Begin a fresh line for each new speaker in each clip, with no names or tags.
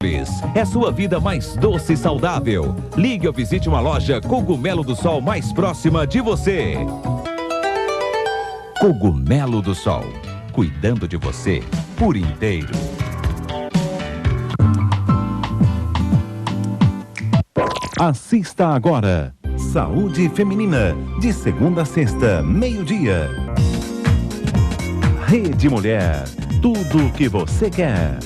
Cannabis. É sua vida mais doce e saudável. Ligue ou visite uma loja Cogumelo do Sol mais próxima de você. Cogumelo do Sol. Cuidando de você por inteiro. Assista agora. Saúde Feminina. De segunda a sexta, meio-dia. Rede Mulher. Tudo o que você quer.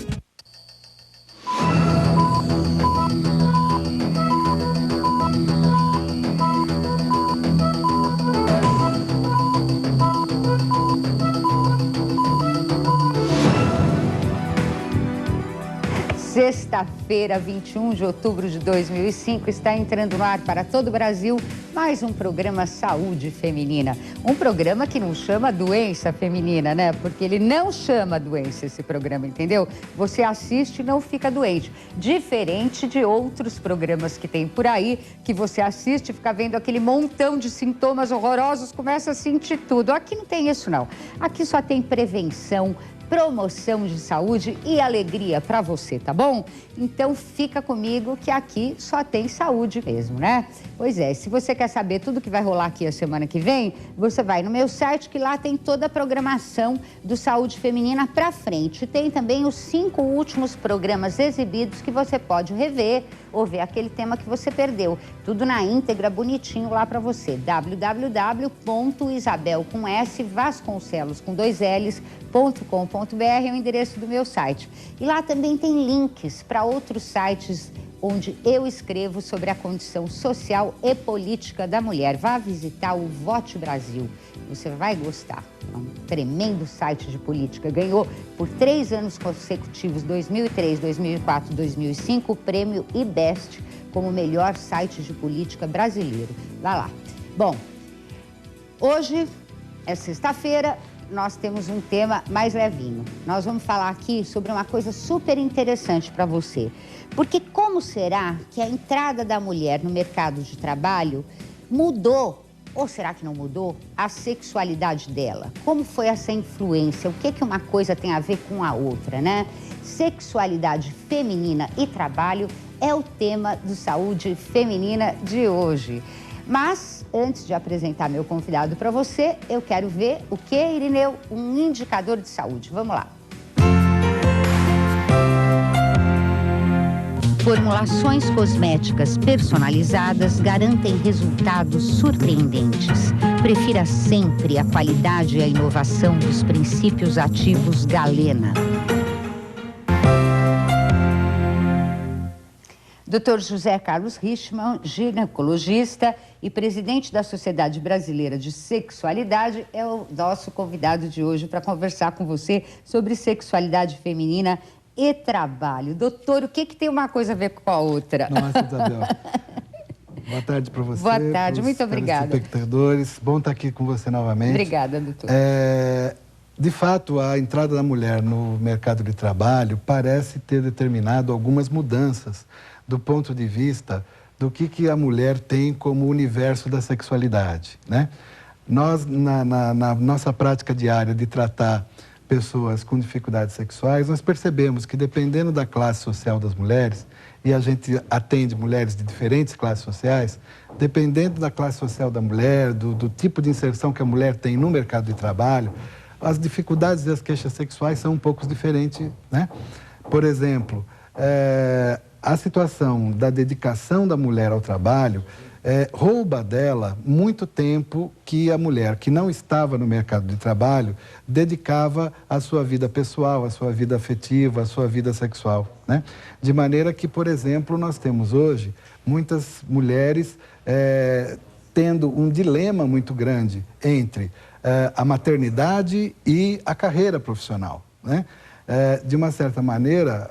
Sexta-feira, 21 de outubro de 2005, está entrando no ar para todo o Brasil mais um programa Saúde Feminina. Um programa que não chama doença feminina, né? Porque ele não chama doença esse programa, entendeu? Você assiste e não fica doente. Diferente de outros programas que tem por aí, que você assiste e fica vendo aquele montão de sintomas horrorosos, começa a sentir tudo. Aqui não tem isso, não. Aqui só tem prevenção, promoção de saúde e alegria para você, tá bom? Então fica comigo que aqui só tem saúde mesmo, né? Pois é, se você quer saber tudo que vai rolar aqui a semana que vem, você vai no meu site que lá tem toda a programação do Saúde Feminina pra frente. Tem também os 5 últimos programas exibidos que você pode rever ou ver aquele tema que você perdeu. Tudo na íntegra, bonitinho lá pra você. www.isabel.vasconcelos.com.br é o endereço do meu site. E lá também tem links para outros sites onde eu escrevo sobre a condição social e política da mulher. Vá visitar o Vote Brasil. Você vai gostar. É um tremendo site de política. Ganhou por 3 anos consecutivos, 2003, 2004 e 2005, o prêmio IBEST como melhor site de política brasileiro. Vá lá. Bom, hoje é sexta-feira. Nós temos um tema mais levinho. Nós vamos falar aqui sobre uma coisa super interessante para você. Porque como será que a entrada da mulher no mercado de trabalho mudou, ou será que não mudou, a sexualidade dela? Como foi essa influência? O que uma coisa tem a ver com a outra, né? Sexualidade feminina e trabalho é o tema do Saúde Feminina de hoje. Mas, antes de apresentar meu convidado para você, eu quero ver o que, Irineu? Um indicador de saúde. Vamos lá. Formulações cosméticas personalizadas garantem resultados surpreendentes. Prefira sempre a qualidade e a inovação dos princípios ativos Galena. Dr. José Carlos Richman, ginecologista e presidente da Sociedade Brasileira de Sexualidade, é o nosso convidado de hoje para conversar com você sobre sexualidade feminina e trabalho. Doutor, o que tem uma coisa a ver com a outra?
Nossa, Isabel. Boa tarde para você.
Boa tarde, muito obrigada.
Espectadores, bom estar aqui com você novamente.
Obrigada, doutor.
De fato, a entrada da mulher no mercado de trabalho parece ter determinado algumas mudanças do ponto de vista do que a mulher tem como universo da sexualidade, né? Nós, na nossa prática diária de tratar pessoas com dificuldades sexuais, nós percebemos que dependendo da classe social das mulheres, e a gente atende mulheres de diferentes classes sociais, dependendo da classe social da mulher, do tipo de inserção que a mulher tem no mercado de trabalho, as dificuldades e as queixas sexuais são um pouco diferentes, né? Por exemplo, a situação da dedicação da mulher ao trabalho rouba dela muito tempo que a mulher que não estava no mercado de trabalho dedicava à sua vida pessoal, à sua vida afetiva, à sua vida sexual, né? De maneira que, por exemplo, nós temos hoje muitas mulheres tendo um dilema muito grande entre a maternidade e a carreira profissional, né? De uma certa maneira,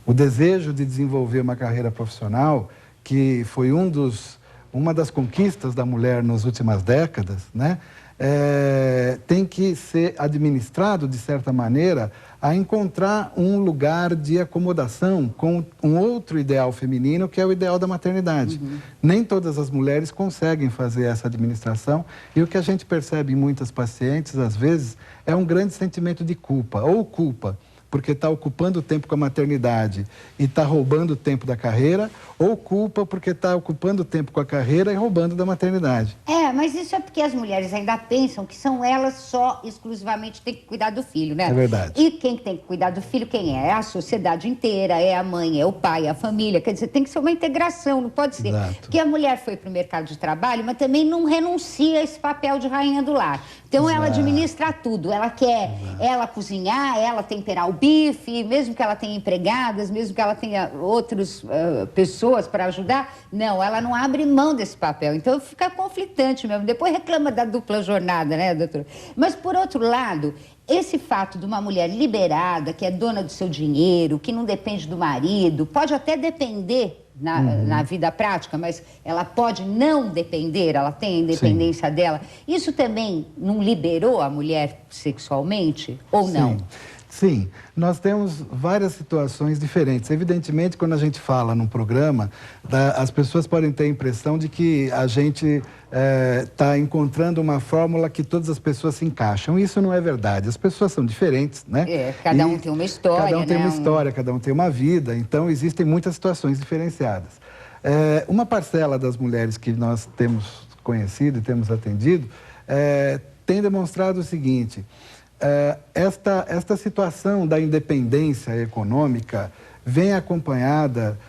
o desejo de desenvolver uma carreira profissional, que foi uma das conquistas da mulher nas últimas décadas, né? Tem que ser administrado, de certa maneira, a encontrar um lugar de acomodação com um outro ideal feminino, que é o ideal da maternidade. Uhum. Nem todas as mulheres conseguem fazer essa administração, e o que a gente percebe em muitas pacientes, às vezes, é um grande sentimento de culpa, ou culpa porque está ocupando tempo com a maternidade e está roubando o tempo da carreira, ou culpa porque está ocupando tempo com a carreira e roubando da maternidade.
Mas isso é porque as mulheres ainda pensam que são elas só exclusivamente que têm que cuidar do filho, né?
É verdade.
E quem tem que cuidar do filho, quem é? É a sociedade inteira, é a mãe, é o pai, é a família. Quer dizer, tem que ser uma integração, não pode ser.
Exato.
Porque a mulher foi para o mercado de trabalho, mas também não renuncia a esse papel de rainha do lar. Então, ela administra tudo. Ela quer ela cozinhar, ela temperar o bife, mesmo que ela tenha empregadas, mesmo que ela tenha outras pessoas para ajudar. Não, ela não abre mão desse papel. Então, fica conflitante mesmo. Depois reclama da dupla jornada, né, doutora? Mas, por outro lado, esse fato de uma mulher liberada, que é dona do seu dinheiro, que não depende do marido, pode até depender na vida prática, mas ela pode não depender, ela tem a independência dela. Isso também não liberou a mulher sexualmente ou não?
Sim, nós temos várias situações diferentes. Evidentemente, quando a gente fala num programa, as pessoas podem ter a impressão de que a gente está encontrando uma fórmula que todas as pessoas se encaixam. Isso não é verdade. As pessoas são diferentes, né?
Cada um tem uma história,
Cada um tem
né?
uma história, cada um tem uma vida. Então, existem muitas situações diferenciadas. Uma parcela das mulheres que nós temos conhecido e temos atendido tem demonstrado o seguinte... Esta situação da independência econômica vem acompanhada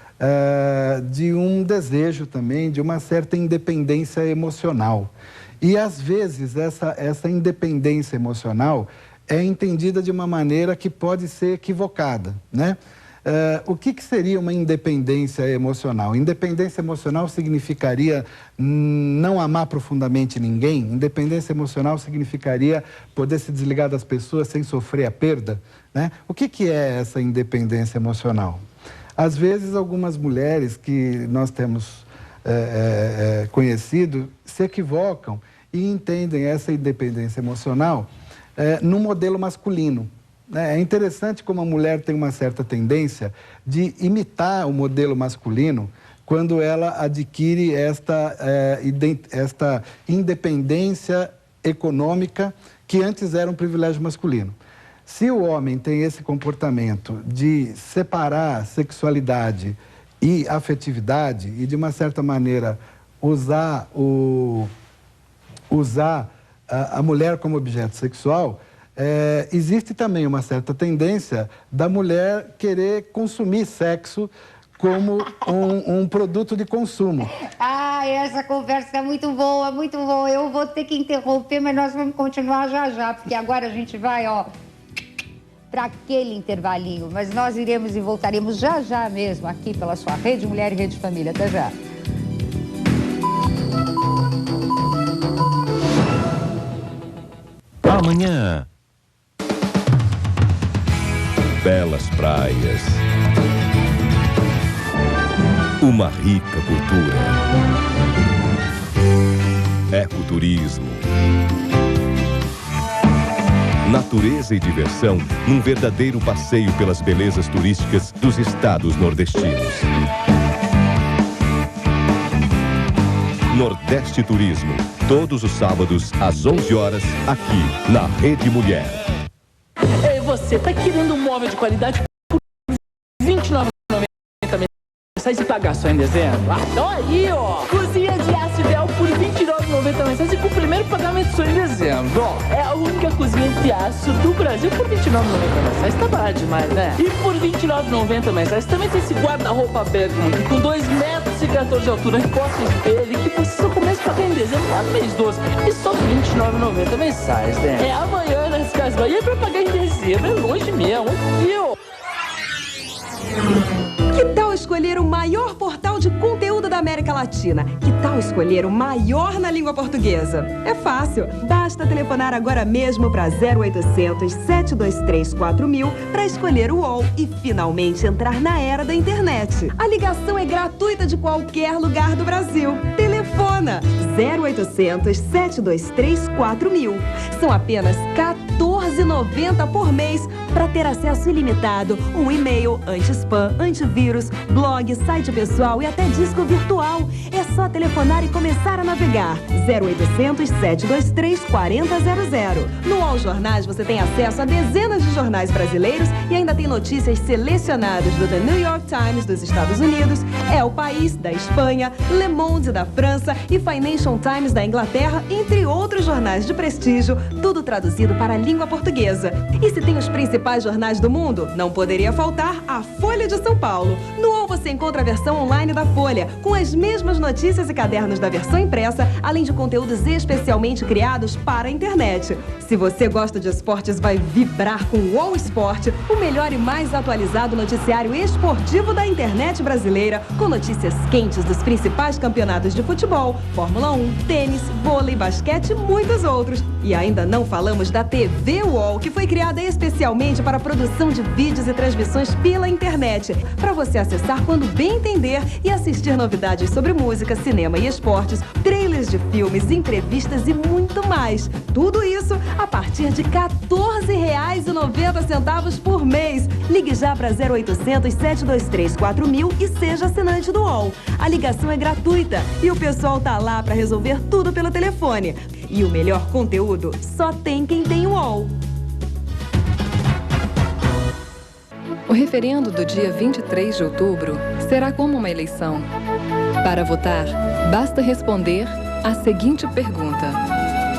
de um desejo também, de uma certa independência emocional. E, às vezes, essa independência emocional é entendida de uma maneira que pode ser equivocada, né? O que seria uma independência emocional? Independência emocional significaria não amar profundamente ninguém? Independência emocional significaria poder se desligar das pessoas sem sofrer a perda, né? O que é essa independência emocional? Às vezes, algumas mulheres que nós temos conhecido se equivocam e entendem essa independência emocional no modelo masculino. É interessante como a mulher tem uma certa tendência de imitar o modelo masculino quando ela adquire esta independência econômica que antes era um privilégio masculino. Se o homem tem esse comportamento de separar sexualidade e afetividade e, de uma certa maneira, usar a mulher como objeto sexual, existe também uma certa tendência da mulher querer consumir sexo como um produto de consumo.
Essa conversa é muito boa, muito boa. Eu vou ter que interromper, mas nós vamos continuar já, porque agora a gente vai, para aquele intervalinho. Mas nós iremos e voltaremos já mesmo aqui pela sua Rede Mulher e Rede Família. Até já.
Amanhã. Belas praias, uma rica cultura, ecoturismo, natureza e diversão num verdadeiro passeio pelas belezas turísticas dos estados nordestinos. Nordeste Turismo, todos os sábados às 11 horas, aqui na Rede Mulher.
Você tá querendo um móvel de qualidade por R$ 29,90 mensais e pagar só em dezembro? Então aí, cozinha de aço ideal por R$ 29,90 mensais e com o primeiro pagamento só em dezembro. É a única cozinha de aço do Brasil por R$ 29,90 mensais. Tá barato demais, né? E por R$ 29,90 mensais também tem esse guarda-roupa Bergman com 2,14 metros de altura, encosta o espelho, que você só começa a pagar em dezembro lá no mês 12. E só R$ 29,90 mensais, né? É amanhã nas Casas Bahia pra pagar em dezembro. É longe mesmo, viu?
Que tal escolher o maior portal de conteúdo da América Latina? Que tal escolher o maior na língua portuguesa? É fácil. Basta telefonar agora mesmo para 0800 723 4000 para escolher o UOL e finalmente entrar na era da internet. A ligação é gratuita de qualquer lugar do Brasil. Telefona 0800 723 4000. São apenas R$14,90 por mês para ter acesso ilimitado, um e-mail, anti-spam, antivírus, blog, site pessoal e até disco virtual. É só telefonar e começar a navegar. 0800 723 4000. No UOL Jornais você tem acesso a dezenas de jornais brasileiros e ainda tem notícias selecionadas do The New York Times dos Estados Unidos, El País da Espanha, Le Monde da França e Financial Times da Inglaterra, entre outros jornais de prestígio, tudo traduzido para a língua portuguesa. E se tem os principais jornais do mundo, não poderia faltar a Folha de São Paulo. No UOL você encontra a versão online da Folha, com as mesmas notícias e cadernos da versão impressa, além de conteúdos especialmente criados para a internet. Se você gosta de esportes, vai vibrar com o UOL Esporte, o melhor e mais atualizado noticiário esportivo da internet brasileira, com notícias quentes dos principais campeonatos de futebol, Fórmula 1, tênis, vôlei, basquete e muitos outros. E ainda não falamos da TV UOL, que foi criada especialmente para a produção de vídeos e transmissões pela internet, para você acessar quando bem entender e assistir novidades sobre música, cinema e esportes, trailers de filmes, entrevistas e muito mais. Tudo isso a partir de R$ 14,90 por mês. Ligue já para 0800 723 4000 e seja assinante do UOL. A ligação é gratuita e o pessoal tá lá para resolver tudo pelo telefone. E o melhor conteúdo só tem quem tem o UOL.
O referendo do dia 23 de outubro será como uma eleição. Para votar, basta responder a seguinte pergunta: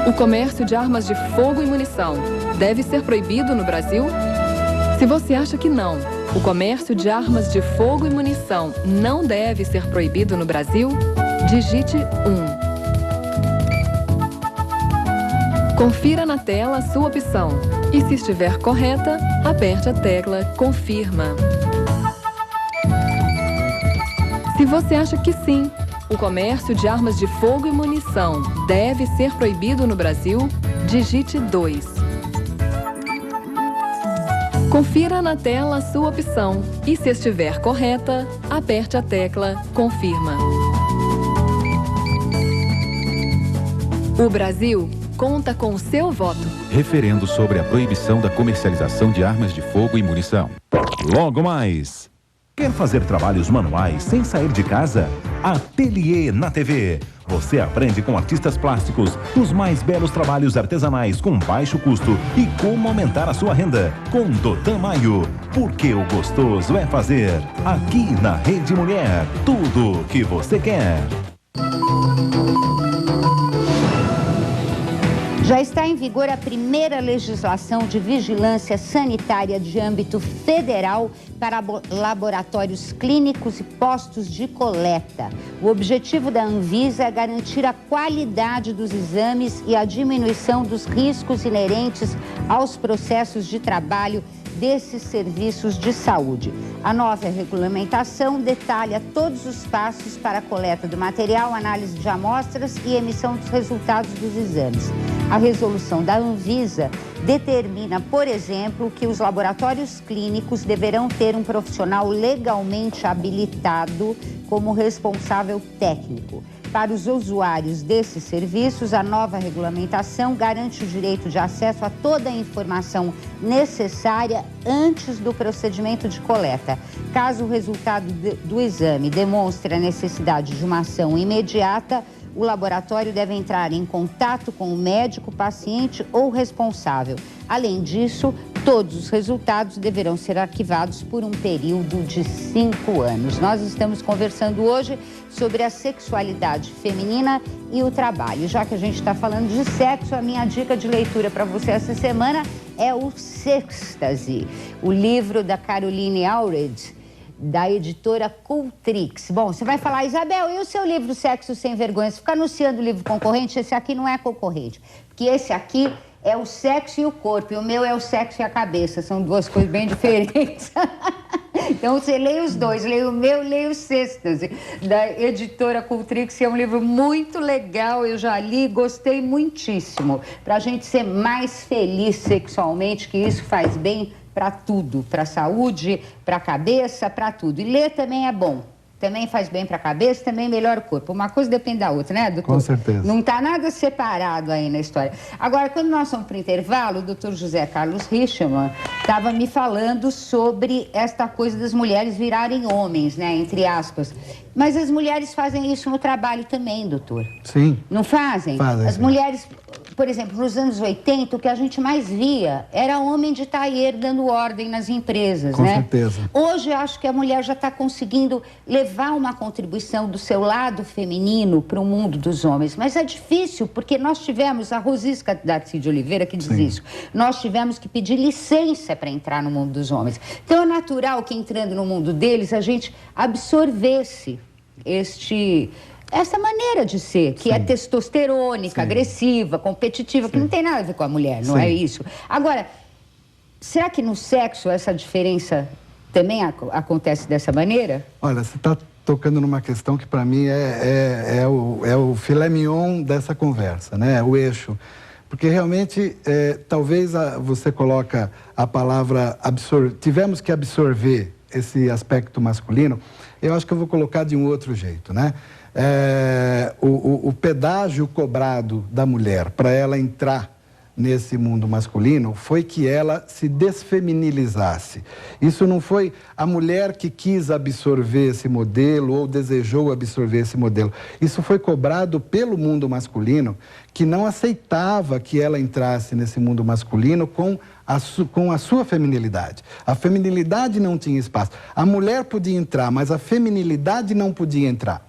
o comércio de armas de fogo e munição deve ser proibido no Brasil? Se você acha que não, o comércio de armas de fogo e munição não deve ser proibido no Brasil, digite 1. Confira na tela a sua opção e, se estiver correta, aperte a tecla Confirma. Se você acha que sim, o comércio de armas de fogo e munição deve ser proibido no Brasil, digite 2. Confira na tela a sua opção e, se estiver correta, aperte a tecla Confirma. O Brasil conta com o seu voto.
Referendo sobre a proibição da comercialização de armas de fogo e munição. Logo mais. Quer fazer trabalhos manuais sem sair de casa? Ateliê na TV. Você aprende com artistas plásticos os mais belos trabalhos artesanais com baixo custo e como aumentar a sua renda. Com Dotan Maio. Porque o gostoso é fazer. Aqui na Rede Mulher. Tudo o que você quer.
Já está em vigor a primeira legislação de vigilância sanitária de âmbito federal para laboratórios clínicos e postos de coleta. O objetivo da Anvisa é garantir a qualidade dos exames e a diminuição dos riscos inerentes aos processos de trabalho desses serviços de saúde. A nova regulamentação detalha todos os passos para a coleta do material, análise de amostras e emissão dos resultados dos exames. A resolução da Anvisa determina, por exemplo, que os laboratórios clínicos deverão ter um profissional legalmente habilitado como responsável técnico. Para os usuários desses serviços, a nova regulamentação garante o direito de acesso a toda a informação necessária antes do procedimento de coleta. Caso o resultado do exame demonstre a necessidade de uma ação imediata, o laboratório deve entrar em contato com o médico, paciente ou responsável. Além disso, todos os resultados deverão ser arquivados por um período de 5 anos. Nós estamos conversando hoje sobre a sexualidade feminina e o trabalho. Já que a gente está falando de sexo, a minha dica de leitura para você essa semana é o Sextasy, o livro da Caroline Allred, da editora Cultrix. Bom, você vai falar, Isabel, e o seu livro Sexo Sem Vergonha? Você fica anunciando o livro concorrente? Esse aqui não é concorrente, porque esse aqui é o sexo e o corpo, e o meu é o sexo e a cabeça, são duas coisas bem diferentes. Então você lê os dois, lê o meu, lê o Sextasy, da editora Cultrix, que é um livro muito legal, eu já li, gostei muitíssimo, para a gente ser mais feliz sexualmente, que isso faz bem para tudo, para a saúde, para a cabeça, para tudo. E ler também é bom. também faz bem para a cabeça, também melhora o corpo. Uma coisa depende da outra, né, doutor?
Com certeza.
Não está nada separado aí na história. Agora, quando nós fomos para o intervalo, o doutor José Carlos Richman estava me falando sobre esta coisa das mulheres virarem homens, né, entre aspas. Mas as mulheres fazem isso no trabalho também, doutor.
Sim.
Não fazem?
Fazem.
As mulheres, por exemplo, nos anos 80, o que a gente mais via era homem de taier dando ordem nas empresas,
Com
né?
certeza.
Hoje, eu acho que a mulher já está conseguindo levar uma contribuição do seu lado feminino para o mundo dos homens. Mas é difícil, porque nós tivemos, a Rosisca Darcy de Oliveira que diz isso, nós tivemos que pedir licença para entrar no mundo dos homens. Então, é natural que entrando no mundo deles, a gente absorvesse essa maneira de ser, que é testosterônica, agressiva, competitiva, que não tem nada a ver com a mulher, não é isso? Agora, será que no sexo essa diferença também acontece dessa maneira?
Olha, você está tocando numa questão que para mim é o filé mignon dessa conversa, né? O eixo. Porque realmente, talvez você coloca a palavra tivemos que absorver esse aspecto masculino. Eu acho que eu vou colocar de um outro jeito, né? O pedágio cobrado da mulher para ela entrar nesse mundo masculino foi que ela se desfeminilizasse. Isso não foi a mulher que quis absorver esse modelo ou desejou absorver esse modelo. Isso foi cobrado pelo mundo masculino, que não aceitava que ela entrasse nesse mundo masculino com a sua feminilidade. A feminilidade não tinha espaço. A mulher podia entrar, mas a feminilidade não podia entrar.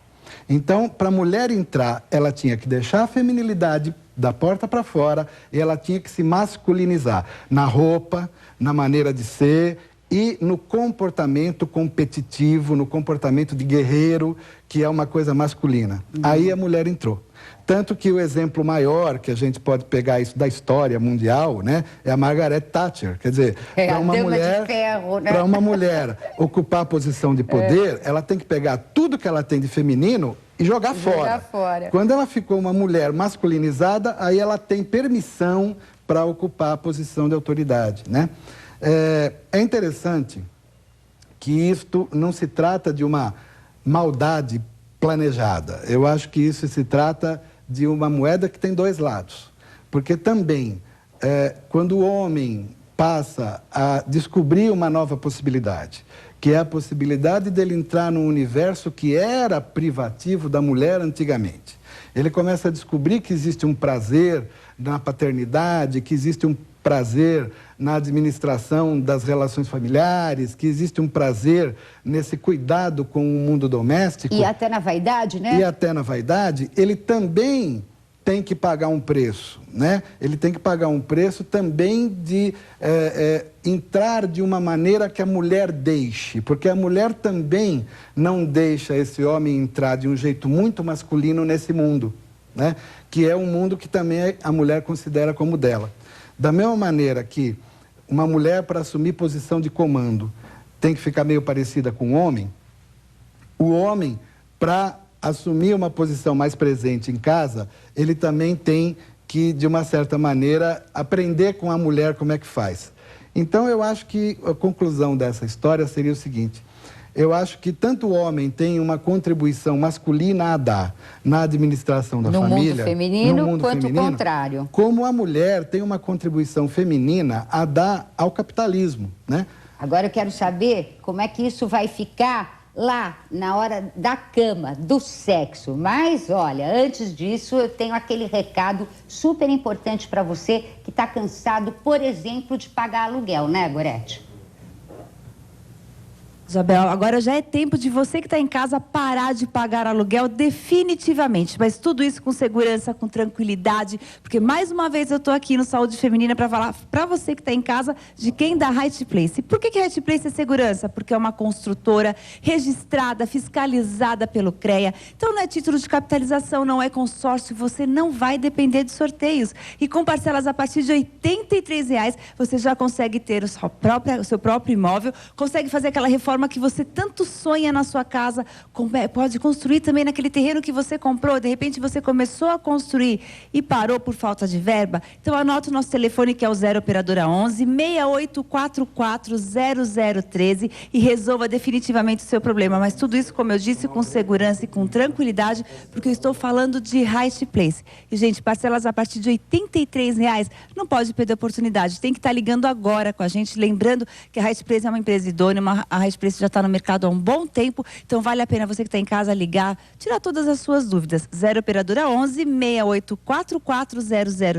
Então, para a mulher entrar, ela tinha que deixar a feminilidade da porta para fora e ela tinha que se masculinizar na roupa, na maneira de ser e no comportamento competitivo, no comportamento de guerreiro, que é uma coisa masculina. Aí a mulher entrou. Tanto que o exemplo maior que a gente pode pegar isso da história mundial, né, é a Margaret Thatcher. Quer dizer, para uma mulher, né? Para uma mulher ocupar a posição de poder, ela tem que pegar tudo que ela tem de feminino e jogar fora. Quando ela ficou uma mulher masculinizada, aí ela tem permissão para ocupar a posição de autoridade, né? É interessante que isto não se trata de uma maldade planejada. Eu acho que isso se trata de uma moeda que tem dois lados. Porque também, quando o homem passa a descobrir uma nova possibilidade, que é a possibilidade dele entrar num universo que era privativo da mulher antigamente. Ele começa a descobrir que existe um prazer na paternidade, que existe um prazer na administração das relações familiares, que existe um prazer nesse cuidado com o mundo doméstico.
E até na vaidade, né?
E até na vaidade, ele também tem que pagar um preço, né? Ele tem que pagar um preço também de entrar de uma maneira que a mulher deixe, porque a mulher também não deixa esse homem entrar de um jeito muito masculino nesse mundo, né? Que é um mundo que também a mulher considera como dela. Da mesma maneira que uma mulher, para assumir posição de comando, tem que ficar meio parecida com o homem, para assumir uma posição mais presente em casa, ele também tem que, de uma certa maneira, aprender com a mulher como é que faz. Então, eu acho que a conclusão dessa história seria o seguinte: eu acho que tanto o homem tem uma contribuição masculina a dar na administração da família,
mundo feminino, quanto o contrário.
Como a mulher tem uma contribuição feminina a dar ao capitalismo, né?
Agora eu quero saber como é que isso vai ficar lá na hora da cama, do sexo. Mas, olha, antes disso, eu tenho aquele recado super importante para você que está cansado, por exemplo, de pagar aluguel, né, Gorete?
Isabel, agora já é tempo de você que está em casa parar de pagar aluguel definitivamente, mas tudo isso com segurança, com tranquilidade, porque mais uma vez eu estou aqui no Saúde Feminina para falar para você que está em casa de quem dá Right Place. Por que Right Place é segurança? Porque é uma construtora registrada, fiscalizada pelo CREA, então não é título de capitalização, não é consórcio, você não vai depender de sorteios. E com parcelas a partir de R$ 83,00, você já consegue ter o seu próprio imóvel, consegue fazer aquela reforma reforma que você tanto sonha na sua casa, pode construir também naquele terreno que você comprou. De repente você começou a construir e parou por falta de verba. Então anota o nosso telefone, que é o 0 operadora 11 6844 0013 e resolva definitivamente o seu problema. Mas tudo isso, como eu disse, com segurança e com tranquilidade, porque eu estou falando de Right Place. E, gente, parcelas a partir de R$ 83,00. Não pode perder a oportunidade. Tem que estar ligando agora com a gente. Lembrando que a Right Place é uma empresa idônea. A Right Place já está no mercado há um bom tempo. Então, vale a pena você que está em casa ligar, tirar todas as suas dúvidas. 0 operadora 11 6844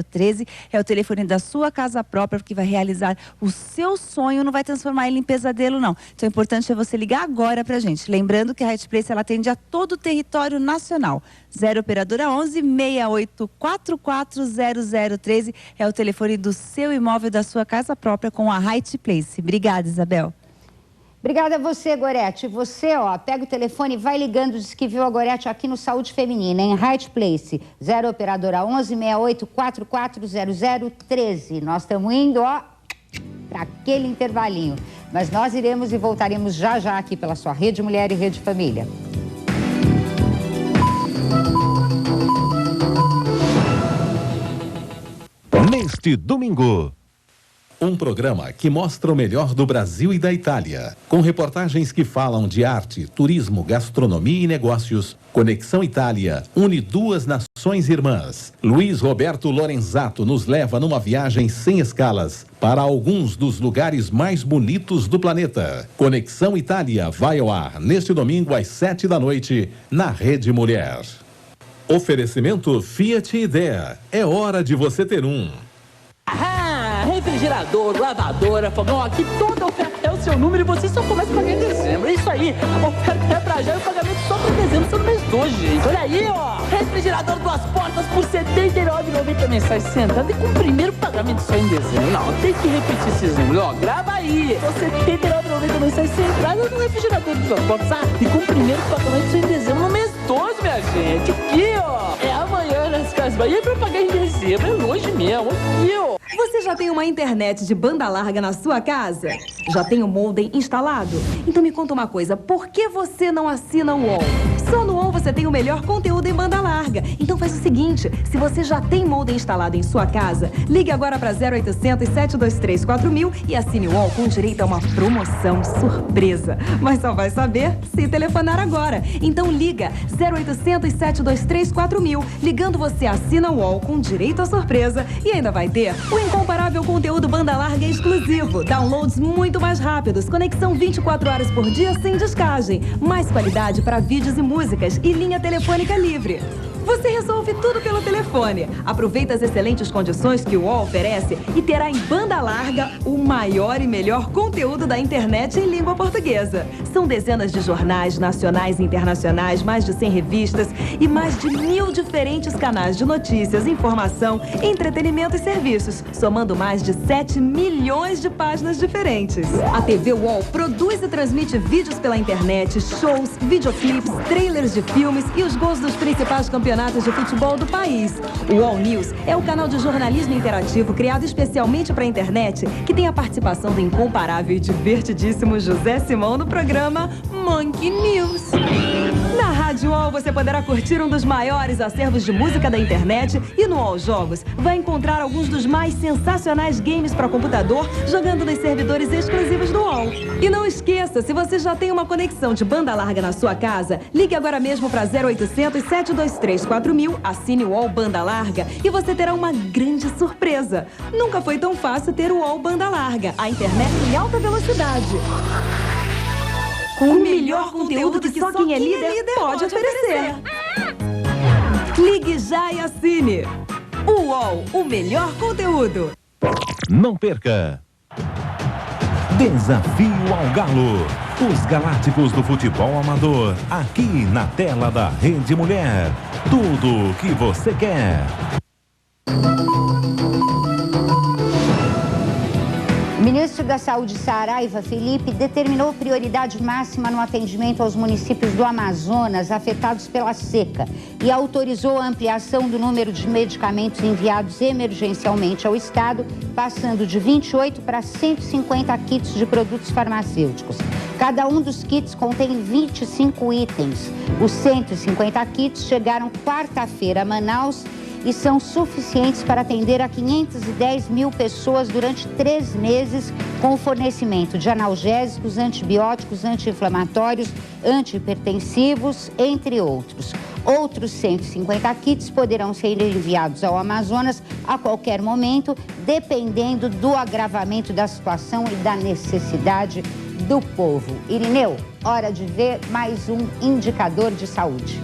0013 é o telefone da sua casa própria, que vai realizar o seu sonho, não vai transformar ele em pesadelo, não. Então, o importante é você ligar agora pra gente. Lembrando que a Right Place, ela atende a todo o território nacional. 0 operadora 11 6844 0013 é o telefone do seu imóvel, da sua casa própria, com a Right Place. Obrigada, Isabel.
Obrigada a você, Gorete. Você, pega o telefone e vai ligando, diz que viu a Gorete aqui no Saúde Feminina, em Right Place. 0 operadora 11 6844 0013. Nós estamos indo, para aquele intervalinho. Mas nós iremos e voltaremos já já aqui pela sua Rede Mulher e Rede Família.
Neste domingo, um programa que mostra o melhor do Brasil e da Itália, com reportagens que falam de arte, turismo, gastronomia e negócios. Conexão Itália une duas nações irmãs. Luiz Roberto Lorenzato nos leva numa viagem sem escalas para alguns dos lugares mais bonitos do planeta. Conexão Itália vai ao ar neste domingo às 19h na Rede Mulher. Oferecimento Fiat Idea. É hora de você ter um.
Refrigerador, lavadora, fogão, aqui toda oferta é o seu número e você só começa a pagar em dezembro. É isso aí, a oferta é pra já e o pagamento só pra dezembro, só no mês 2, gente. Olha aí, refrigerador 2 portas por R$ 79,90 mensais, sentado e com o primeiro pagamento só em dezembro. Não, tem que repetir esses números, grava aí. R$ 79,90 mensais sem entrada no refrigerador 2 portas, e com o primeiro pagamento só em dezembro, no mês 2, minha gente. Aqui, é amanhã nas Casas Bahia pra pagar em dezembro, é longe mesmo, aqui,
Você já tem uma internet de banda larga na sua casa? Já tem o modem instalado? Então me conta uma coisa, por que você não assina o UOL? Só no UOL você tem o melhor conteúdo em banda larga. Então faz o seguinte, se você já tem modem instalado em sua casa, ligue agora para 0800 723 4000 e assine o UOL com direito a uma promoção surpresa. Mas só vai saber se telefonar agora. Então liga 0800 723 4000. Ligando você assina o UOL com direito a surpresa e ainda vai ter o incomparável conteúdo banda larga exclusivo, downloads muito mais rápidos, conexão 24 horas por dia sem descagem, mais qualidade para vídeos e músicas e linha telefônica livre. Você resolve tudo pelo telefone. Aproveita as excelentes condições que o UOL oferece e terá em banda larga o maior e melhor conteúdo da internet em língua portuguesa. São dezenas de jornais nacionais e internacionais, mais de 100 revistas e mais de 1.000 diferentes canais de notícias, informação, entretenimento e serviços, somando mais de 7 milhões de páginas diferentes. A TV UOL produz e transmite vídeos pela internet, shows, videoclipes, trailers de filmes e os gols dos principais campeonatos de futebol do país. O UOL News é o canal de jornalismo interativo criado especialmente para a internet, que tem a participação do incomparável e divertidíssimo José Simão no programa Monkey News. Na Rádio UOL você poderá curtir um dos maiores acervos de música da internet e no UOL Jogos vai encontrar alguns dos mais sensacionais games para computador jogando nos servidores exclusivos do UOL. E não esqueça, se você já tem uma conexão de banda larga na sua casa, ligue agora mesmo para 0800 723 4000, assine o UOL Banda Larga e você terá uma grande surpresa. Nunca foi tão fácil ter o UOL Banda Larga, a internet em alta velocidade. Com o melhor conteúdo que só quem é líder pode oferecer. Ligue já e assine. O UOL, o melhor conteúdo.
Não perca! Desafio ao Galo. Os Galácticos do Futebol Amador, aqui na tela da Rede Mulher. Tudo o que você quer.
O ministro da Saúde, Saraiva Felipe, determinou prioridade máxima no atendimento aos municípios do Amazonas afetados pela seca e autorizou a ampliação do número de medicamentos enviados emergencialmente ao estado, passando de 28 para 150 kits de produtos farmacêuticos. Cada um dos kits contém 25 itens. Os 150 kits chegaram quarta-feira a Manaus e são suficientes para atender a 510 mil pessoas durante 3 meses, com o fornecimento de analgésicos, antibióticos, anti-inflamatórios, antihipertensivos, entre outros. Outros 150 kits poderão ser enviados ao Amazonas a qualquer momento, dependendo do agravamento da situação e da necessidade do povo. Irineu, hora de ver mais um indicador de saúde.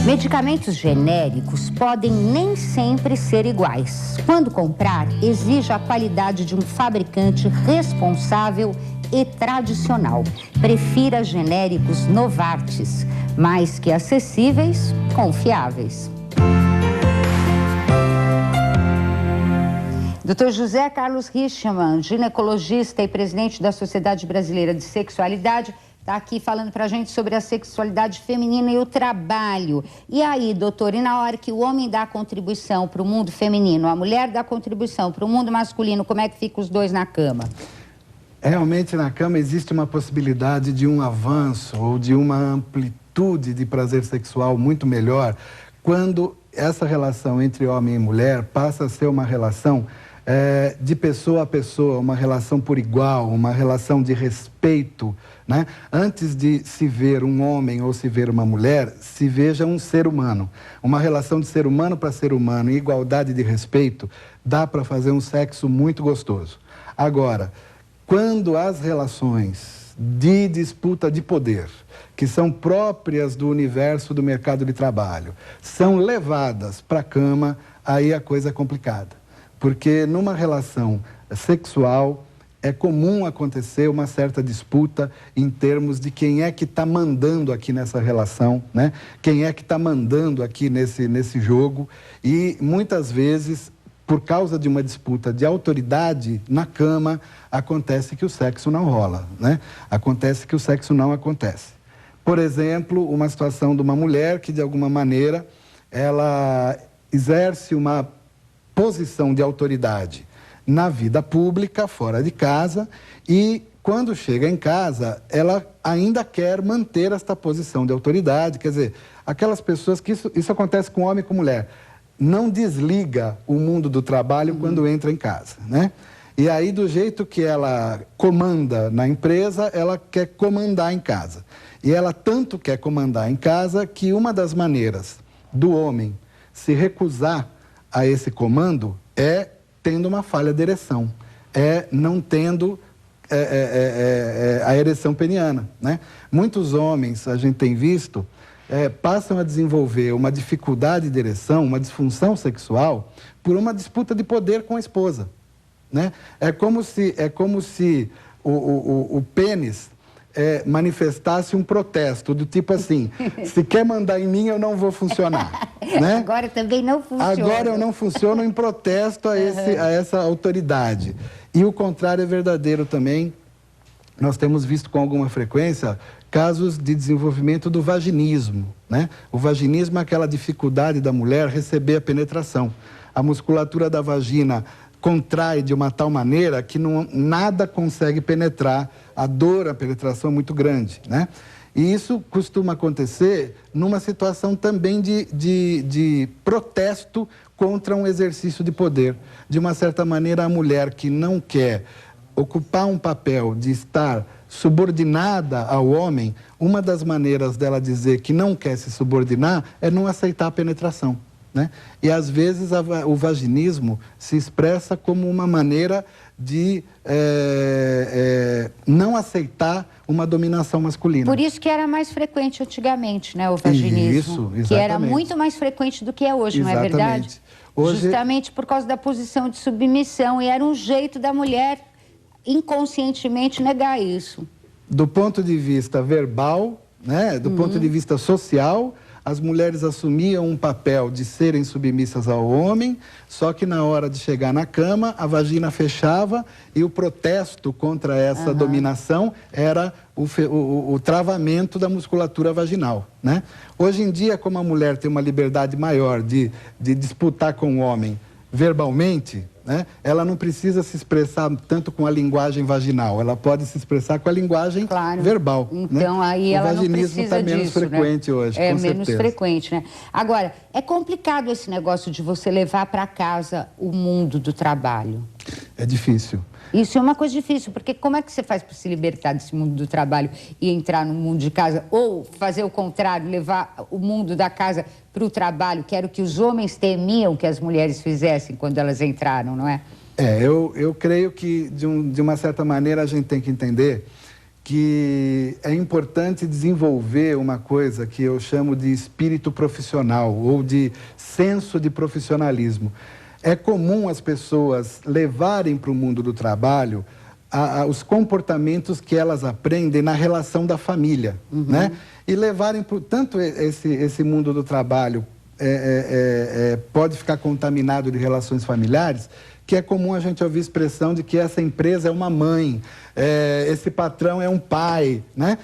Medicamentos genéricos podem nem sempre ser iguais. Quando comprar, exija a qualidade de um fabricante responsável e tradicional. Prefira genéricos Novartis, mais que acessíveis, confiáveis. Dr. José Carlos Richman, ginecologista e presidente da Sociedade Brasileira de Sexualidade, está aqui falando para a gente sobre a sexualidade feminina e o trabalho. E aí, doutor, e na hora que o homem dá contribuição para o mundo feminino, a mulher dá contribuição para o mundo masculino, como é que fica os dois na cama?
Realmente, na cama existe uma possibilidade de um avanço ou de uma amplitude de prazer sexual muito melhor quando essa relação entre homem e mulher passa a ser uma relação de pessoa a pessoa, uma relação por igual, uma relação de respeito, né? Antes de se ver um homem ou se ver uma mulher, se veja um ser humano. Uma relação de ser humano para ser humano, em igualdade de respeito, dá para fazer um sexo muito gostoso. Agora, quando as relações de disputa de poder, que são próprias do universo do mercado de trabalho, são levadas para a cama, aí a coisa é complicada. Porque numa relação sexual é comum acontecer uma certa disputa em termos de quem é que está mandando aqui nessa relação, né? Quem é que está mandando aqui nesse jogo. E muitas vezes, por causa de uma disputa de autoridade na cama, acontece que o sexo não rola, né? Acontece que o sexo não acontece. Por exemplo, uma situação de uma mulher que, de alguma maneira, ela exerce uma posição de autoridade na vida pública, fora de casa, e quando chega em casa, ela ainda quer manter esta posição de autoridade. Quer dizer, aquelas pessoas que isso acontece com homem e com mulher, não desliga o mundo do trabalho quando entra em casa, né? E aí, do jeito que ela comanda na empresa, ela quer comandar em casa. E ela tanto quer comandar em casa que uma das maneiras do homem se recusar a esse comando é tendo uma falha de ereção, é não tendo a ereção peniana, né? Muitos homens, a gente tem visto, passam a desenvolver uma dificuldade de ereção, uma disfunção sexual, por uma disputa de poder com a esposa, né? É como se o pênis manifestasse um protesto, do tipo assim, se quer mandar em mim, eu não vou funcionar. Né?
Agora também não funciona.
Agora eu não funciono em protesto a essa autoridade. E o contrário é verdadeiro também. Nós temos visto com alguma frequência casos de desenvolvimento do vaginismo, né? O vaginismo é aquela dificuldade da mulher receber a penetração. A musculatura da vagina contrai de uma tal maneira que nada consegue penetrar, a dor, a penetração é muito grande, né? E isso costuma acontecer numa situação também de protesto contra um exercício de poder. De uma certa maneira, a mulher que não quer ocupar um papel de estar subordinada ao homem, uma das maneiras dela dizer que não quer se subordinar é não aceitar a penetração, né? E às vezes o vaginismo se expressa como uma maneira de não aceitar uma dominação masculina.
Por isso que era mais frequente antigamente, né, o vaginismo.
Isso, exatamente.
Que era muito mais frequente do que é hoje, não é verdade?
Hoje...
Justamente por causa da posição de submissão, e era um jeito da mulher inconscientemente negar isso.
Do ponto de vista verbal, né, do ponto de vista social, as mulheres assumiam um papel de serem submissas ao homem, só que na hora de chegar na cama, a vagina fechava e o protesto contra essa dominação era o travamento da musculatura vaginal, né? Hoje em dia, como a mulher tem uma liberdade maior de disputar com o homem verbalmente, né, ela não precisa se expressar tanto com a linguagem vaginal, ela pode se expressar com a linguagem verbal.
Então,
né?
aí ela não precisa
vaginismo está menos
disso,
frequente, né? Hoje,
é
com
menos
certeza.
frequente, né? Agora, é complicado esse negócio de você levar para casa o mundo do trabalho.
É difícil.
Isso é uma coisa difícil, porque como é que você faz para se libertar desse mundo do trabalho e entrar no mundo de casa? Ou fazer o contrário, levar o mundo da casa para o trabalho, que era o que os homens temiam que as mulheres fizessem quando elas entraram, não é?
Eu creio que, de uma certa maneira, a gente tem que entender que é importante desenvolver uma coisa que eu chamo de espírito profissional ou de senso de profissionalismo. É comum as pessoas levarem para o mundo do trabalho os comportamentos que elas aprendem na relação da família, né? E levarem tanto esse mundo do trabalho pode ficar contaminado de relações familiares, que é comum a gente ouvir a expressão de que essa empresa é uma mãe, esse patrão é um pai, né?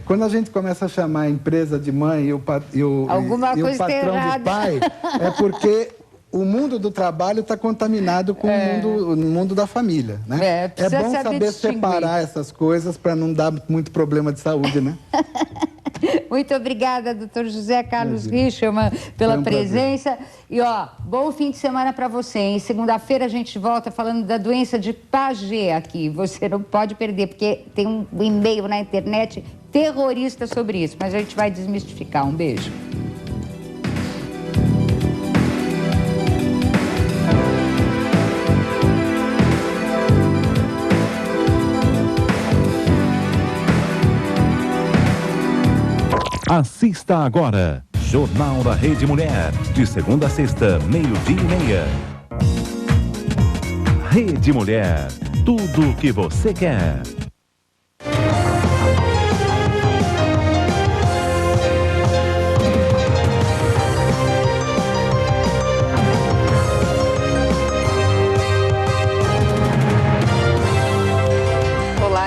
Quando a gente começa a chamar a empresa de mãe e o patrão de pai, é porque o mundo do trabalho está contaminado com o mundo da família, né? É bom saber separar essas coisas para não dar muito problema de saúde, né?
Muito obrigada, doutor José Carlos Rischelmann, pela presença. E, bom fim de semana para você, hein? Segunda-feira a gente volta falando da doença de Paget aqui. Você não pode perder, porque tem um e-mail na internet terrorista sobre isso. Mas a gente vai desmistificar. Um beijo.
Assista agora, Jornal da Rede Mulher, de segunda a sexta, 12:30. Rede Mulher, tudo o que você quer.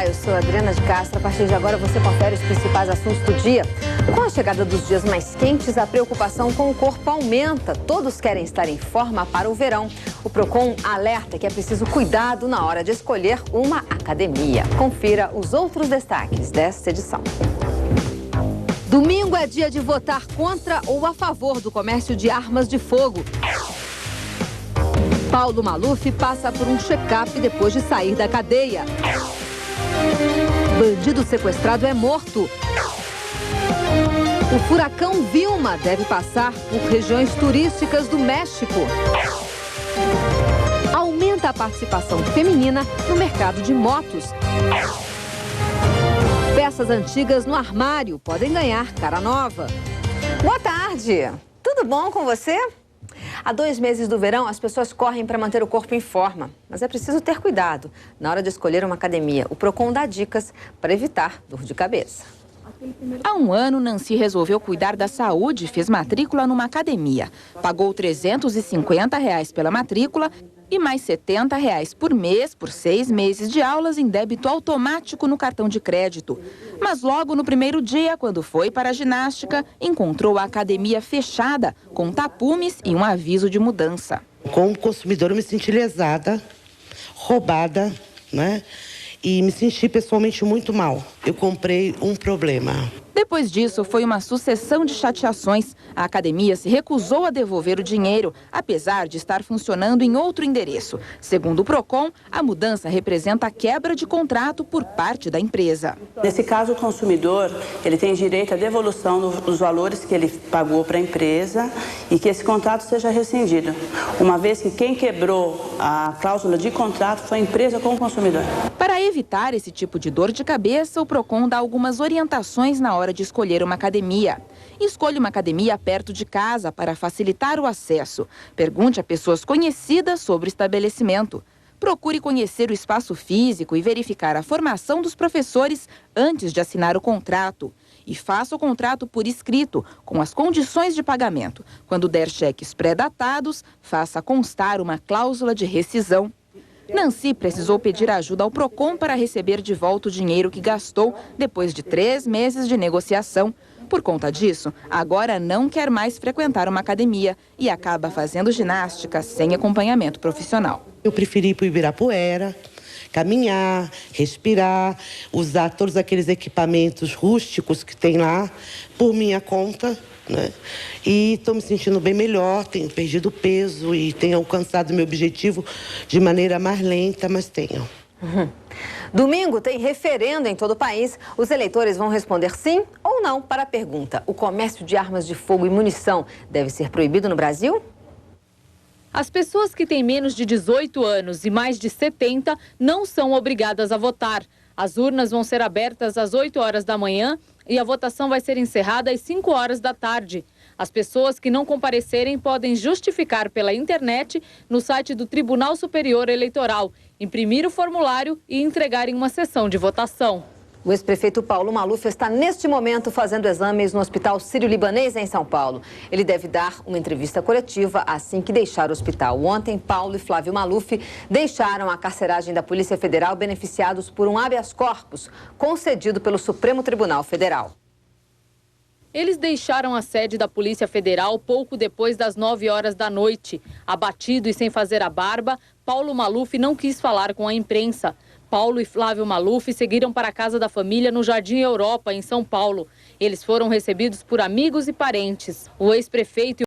Eu sou Adriana de Castro. A partir de agora você confere os principais assuntos do dia. Com a chegada dos dias mais quentes, a preocupação com o corpo aumenta. Todos querem estar em forma para o verão. O Procon alerta que é preciso cuidado na hora de escolher uma academia. Confira os outros destaques desta edição. Domingo é dia de votar contra ou a favor do comércio de armas de fogo. Paulo Maluf passa por um check-up depois de sair da cadeia. Bandido sequestrado é morto. O furacão Vilma deve passar por regiões turísticas do México. Aumenta a participação feminina no mercado de motos. Peças antigas no armário podem ganhar cara nova. Boa tarde! Tudo bom com você? Há 2 meses do verão, as pessoas correm para manter o corpo em forma. Mas é preciso ter cuidado na hora de escolher uma academia. O Procon dá dicas para evitar dor de cabeça.
Há 1 ano, Nancy resolveu cuidar da saúde e fez matrícula numa academia. Pagou R$ 350 pela matrícula e mais R$ 70 por mês por 6 meses de aulas em débito automático no cartão de crédito. Mas logo no primeiro dia, quando foi para a ginástica, encontrou a academia fechada, com tapumes e um aviso de mudança.
Como consumidora, eu me senti lesada, roubada, né? E me senti pessoalmente muito mal. Eu comprei um problema.
Depois disso, foi uma sucessão de chateações. A academia se recusou a devolver o dinheiro, apesar de estar funcionando em outro endereço. Segundo o Procon, a mudança representa a quebra de contrato por parte da empresa.
Nesse caso, o consumidor ele tem direito à devolução dos valores que ele pagou para a empresa e que esse contrato seja rescindido, uma vez que quem quebrou a cláusula de contrato foi a empresa com o consumidor.
Para evitar esse tipo de dor de cabeça, o Procon dá algumas orientações na hora de escolher uma academia. Escolha uma academia perto de casa para facilitar o acesso. Pergunte a pessoas conhecidas sobre o estabelecimento. procure conhecer o espaço físico e verificar a formação dos professores antes de assinar o contrato. E faça o contrato por escrito, com as condições de pagamento. Quando der cheques pré-datados, faça constar uma cláusula de rescisão. Nancy precisou pedir ajuda ao Procon para receber de volta o dinheiro que gastou depois de 3 meses de negociação. Por conta disso, agora não quer mais frequentar uma academia e acaba fazendo ginástica sem acompanhamento profissional.
Eu preferi ir para o Ibirapuera, caminhar, respirar, usar todos aqueles equipamentos rústicos que tem lá por minha conta, né? E estou me sentindo bem melhor, tenho perdido peso e tenho alcançado meu objetivo de maneira mais lenta, mas tenho.
Domingo tem referendo em todo o país. Os eleitores vão responder sim ou não para a pergunta: o comércio de armas de fogo e munição deve ser proibido no Brasil?
As pessoas que têm menos de 18 anos e mais de 70 não são obrigadas a votar. As urnas vão ser abertas às 8 horas da manhã e a votação vai ser encerrada às 5 horas da tarde. As pessoas que não comparecerem podem justificar pela internet no site do Tribunal Superior Eleitoral, imprimir o formulário e entregar em uma sessão de votação.
O ex-prefeito Paulo Maluf está neste momento fazendo exames no Hospital Sírio-Libanês em São Paulo. Ele deve dar uma entrevista coletiva assim que deixar o hospital. Ontem, Paulo e Flávio Maluf deixaram a carceragem da Polícia Federal beneficiados por um habeas corpus concedido pelo Supremo Tribunal Federal.
Eles deixaram a sede da Polícia Federal pouco depois das 9 horas da noite. Abatido e sem fazer a barba, Paulo Maluf não quis falar com a imprensa. Paulo e Flávio Maluf seguiram para a casa da família no Jardim Europa, em São Paulo. Eles foram recebidos por amigos e parentes. O ex-prefeito